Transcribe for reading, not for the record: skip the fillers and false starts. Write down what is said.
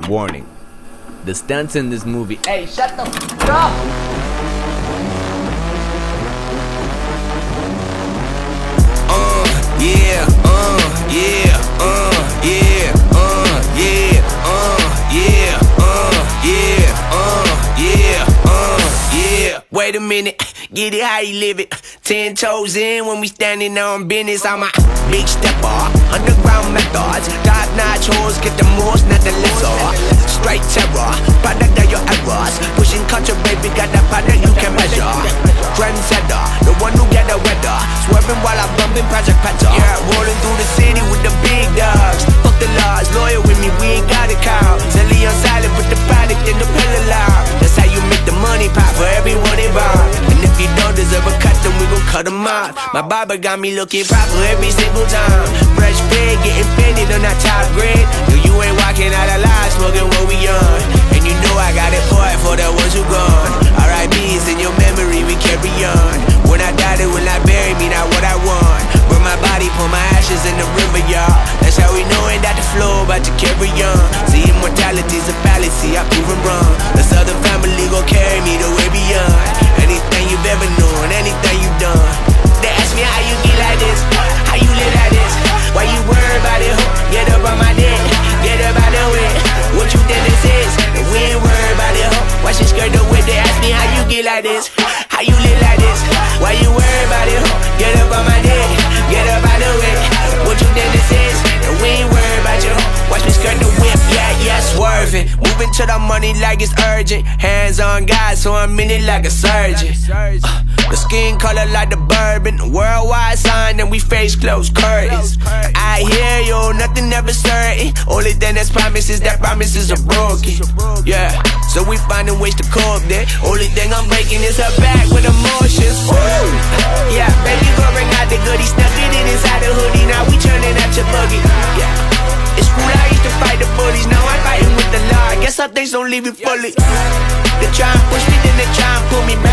Warning: the stunts in this movie. Hey, shut the f up! Yeah, yeah, yeah, yeah, yeah. Wait a minute, get it how you live it. 10 toes in when we standing on business. I'm a big stepper, underground methods. Top-notch hoes, get the most, not the lesser. Straight terror, product of your errors. Pushing culture, baby, got that product you can measure. Trendsetter, the one who get the weather. Swerving while I'm bumping Project Petter. Yeah, rolling through the city with the big dogs. Fuck the laws, loyal with me, we ain't got a cow. Zelly on silent with the product in the pillar loud. That's how you make the money pop for everyone involved. And if you don't deserve a cut, then we gon' cut them off. My barber got me looking proper every single time. Fresh pig, getting painted on that top grade. No, you ain't walking out alive, smoking what we on. And you know I got it for the ones who gone. R.I.P.'s in your memory, we carry on. When I die, they will not bury me, not what I want. Burn my body, pour my ashes in the river, y'all. That's how we knowin' that the flow about to carry on. See, immortality's a fallacy, I prove 'em wrong. The Southern family gon' carry me the way beyond. Anything you've ever known, anything you've done. They ask me how you get like this, how you live like this. Why you worry about it, ho? Get up on my dick, get up out the way. What you think this is? And we ain't worried about it, ho. Why she skirt the way? They ask me how you get like this, how you live like this. Why you worry about it, ho? Get up on my dick, get up out the way. What you think this is? And we ain't worried about you, ho. Watch me skirt the whip, yeah, swerving. Moving to the money like it's urgent. Hands on God, so I'm in it like a surgeon. The skin color like the bourbon. Worldwide sign and we face closed curtains. I hear you, nothing ever certain. Only thing that's promised is that promises are broken. Yeah, so we finding ways to cope there. Only thing I'm breaking is her back with emotions. Woo! Yeah, baby gon' bring out the goodies. Stuck it in inside the hoodie. Now we turning up your buggy. Yeah, it's cool, I used to fight the bullies. Now I'm fighting with the law. I guess some things don't leave you fully. They try and push me, then they try and pull me back.